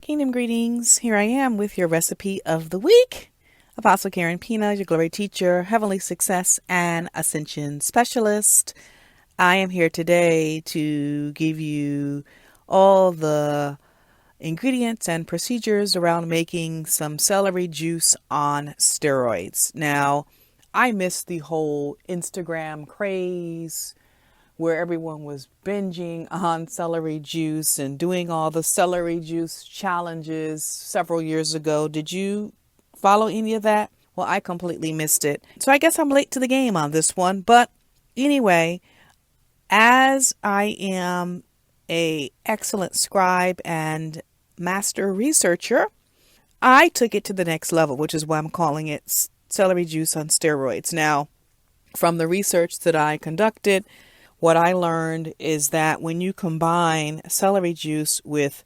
Kingdom greetings. Here I am with your recipe of the week. Apostle Karen Pina, your glory teacher, heavenly success and ascension specialist. I am here today to give you all the ingredients and procedures around making some celery juice on steroids. Now, I missed the whole Instagram craze where everyone was binging on celery juice and doing all the celery juice challenges several years ago. Did you follow any of that? Well, I completely missed it. So I guess I'm late to the game on this one. But anyway, as I am a excellent scribe and master researcher, I took it to the next level, which is why I'm calling it celery juice on steroids. Now, from the research that I conducted, what I learned is that when you combine celery juice with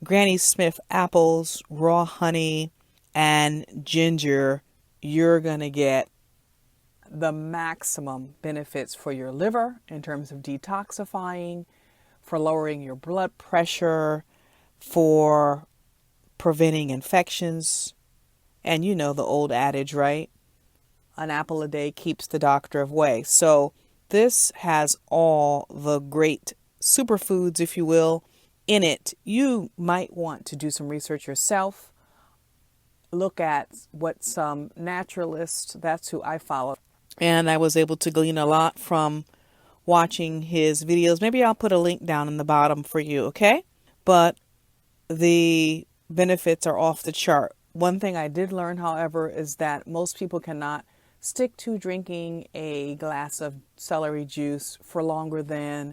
Granny Smith apples, raw honey, and ginger, you're going to get the maximum benefits for your liver in terms of detoxifying, for lowering your blood pressure, for preventing infections. And you know the old adage, right? An apple a day keeps the doctor away. So this has all the great superfoods, if you will, in it. You might want to do some research yourself. Look at what some naturalists, that's who I follow. And I was able to glean a lot from watching his videos. Maybe I'll put a link down in the bottom for you, okay? But the benefits are off the chart. One thing I did learn, however, is that most people cannot stick to drinking a glass of celery juice for longer than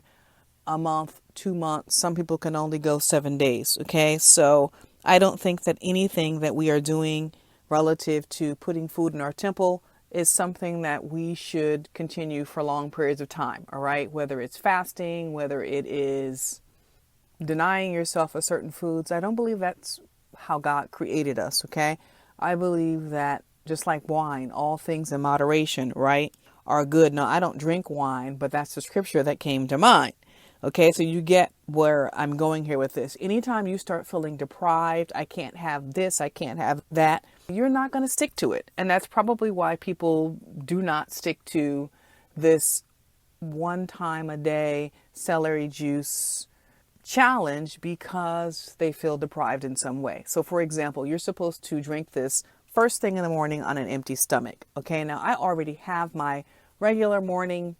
a month, 2 months. Some people can only go 7 days. Okay. So I don't think that anything that we are doing relative to putting food in our temple is something that we should continue for long periods of time. All right. Whether it's fasting, whether it is denying yourself of certain foods. I don't believe that's how God created us. Okay. I believe that just like wine, all things in moderation, right, are good. Now, I don't drink wine, but that's the scripture that came to mind. Okay, so you get where I'm going here with this. Anytime you start feeling deprived, I can't have this, I can't have that, you're not going to stick to it. And that's probably why people do not stick to this 1 time a day celery juice challenge because they feel deprived in some way. So, for example, you're supposed to drink this first thing in the morning on an empty stomach. Okay, now I already have my regular morning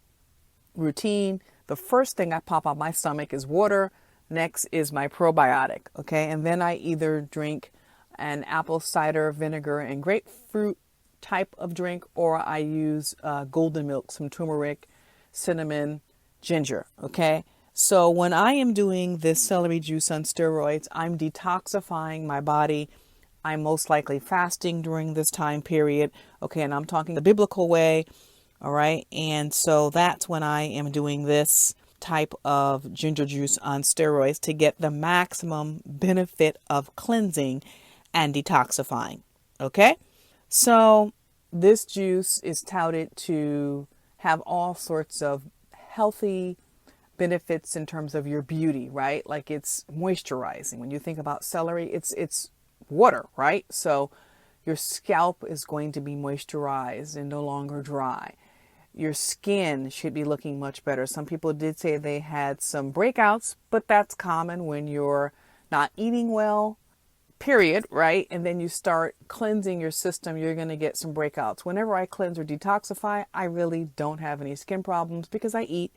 routine. The first thing I pop on my stomach is water. Next is my probiotic. Okay, and then I either drink an apple cider vinegar and grapefruit type of drink, or I use golden milk, some turmeric, cinnamon, ginger. Okay, so when I am doing this celery juice on steroids, I'm detoxifying my body. I'm most likely fasting during this time period. Okay, and I'm talking the biblical way. All right, and so that's when I am doing this type of ginger juice on steroids to get the maximum benefit of cleansing and detoxifying. Okay, so this juice is touted to have all sorts of healthy benefits in terms of your beauty, right? Like it's moisturizing. When you think about celery, it's water, right? So your scalp is going to be moisturized and no longer dry. Your skin should be looking much better. Some people did say they had some breakouts, but that's common when you're not eating well, period, right? And then you start cleansing your system, you're going to get some breakouts. Whenever I cleanse or detoxify, I really don't have any skin problems because I eat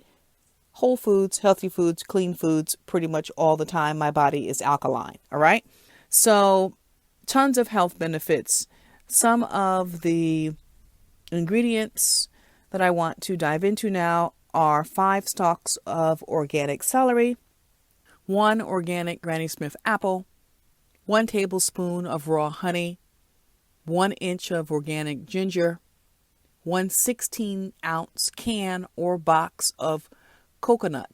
whole foods, healthy foods, clean foods pretty much all the time. My body is alkaline, all right? So tons of health benefits. Some of the ingredients that I want to dive into now are 5 stalks of organic celery, 1 organic Granny Smith apple, 1 tablespoon of raw honey, 1 inch of organic ginger, 1 16-ounce can or box of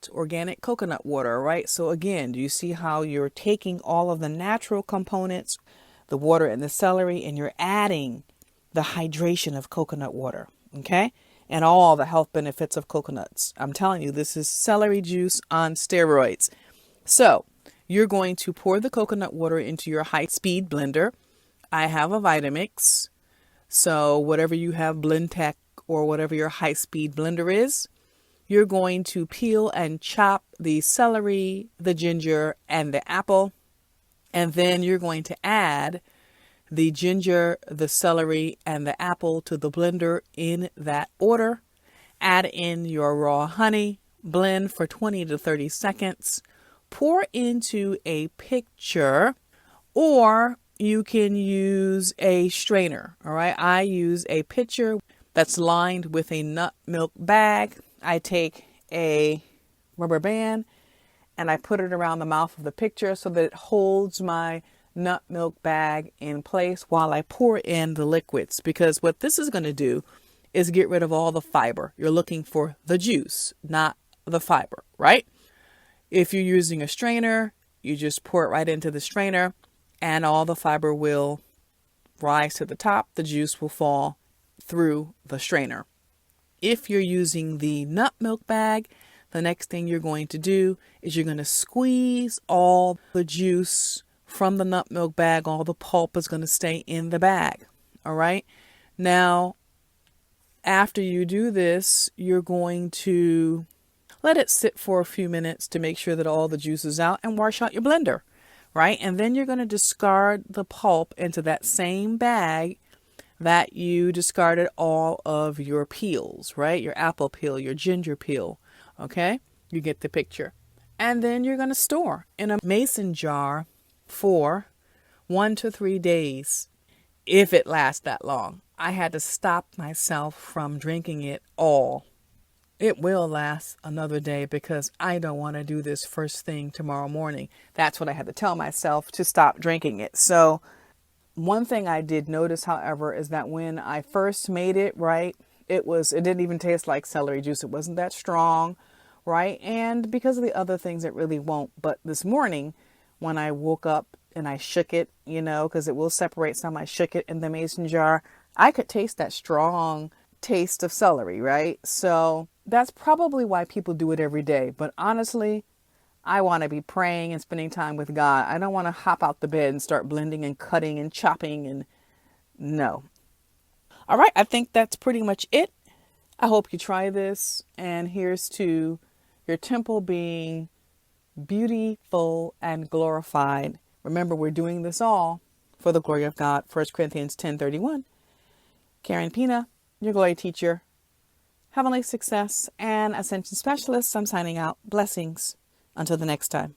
organic coconut water, right? So again, do you see how you're taking all of the natural components, the water and the celery, and you're adding the hydration of coconut water, okay? And all the health benefits of coconuts. I'm telling you, this is celery juice on steroids. So You're going to pour the coconut water into your high-speed blender. I have a Vitamix, so whatever you have, Blend Tech, or whatever your high-speed blender is, you're going to peel and chop the celery, the ginger, and the apple. And then you're going to add the ginger, the celery, and the apple to the blender in that order. Add in your raw honey, blend for 20 to 30 seconds. Pour into a pitcher, or you can use a strainer. All right. I use a pitcher that's lined with a nut milk bag. I take a rubber band and I put it around the mouth of the pitcher so that it holds my nut milk bag in place while I pour in the liquids. Because what this is going to do is get rid of all the fiber. You're looking for the juice, not the fiber, right? If you're using a strainer, you just pour it right into the strainer and all the fiber will rise to the top. The juice will fall through the strainer. If you're using the nut milk bag, the next thing you're going to do is you're going to squeeze all the juice from the nut milk bag. All the pulp is going to stay in the bag. All right. Now, after you do this, you're going to let it sit for a few minutes to make sure that all the juice is out and wash out your blender. Right. And then you're going to discard the pulp into that same bag that you discarded all of your peels, right? Your apple peel, your ginger peel. Okay, you get the picture. And then you're going to store in a mason jar for 1 to 3 days, if it lasts that long. I had to stop myself from drinking it all. It will last another day because I don't want to do this first thing tomorrow morning. That's what I had to tell myself to stop drinking it. So one thing I did notice, however, is that when I first made it, right, it didn't even taste like celery juice. It wasn't that strong, right? And because of the other things, it really won't. But this morning, when I woke up and I shook it, because it will separate some, I shook it in the mason jar, I could taste that strong taste of celery, right? So that's probably why people do it every day. But honestly, I want to be praying and spending time with God. I don't want to hop out the bed and start blending and cutting and chopping and no. All right, I think that's pretty much it. I hope you try this. And here's to your temple being beautiful and glorified. Remember, we're doing this all for the glory of God. 1 Corinthians 10:31. Karen Pina, your glory teacher, heavenly success and ascension specialist. I'm signing out. Blessings. Until the next time.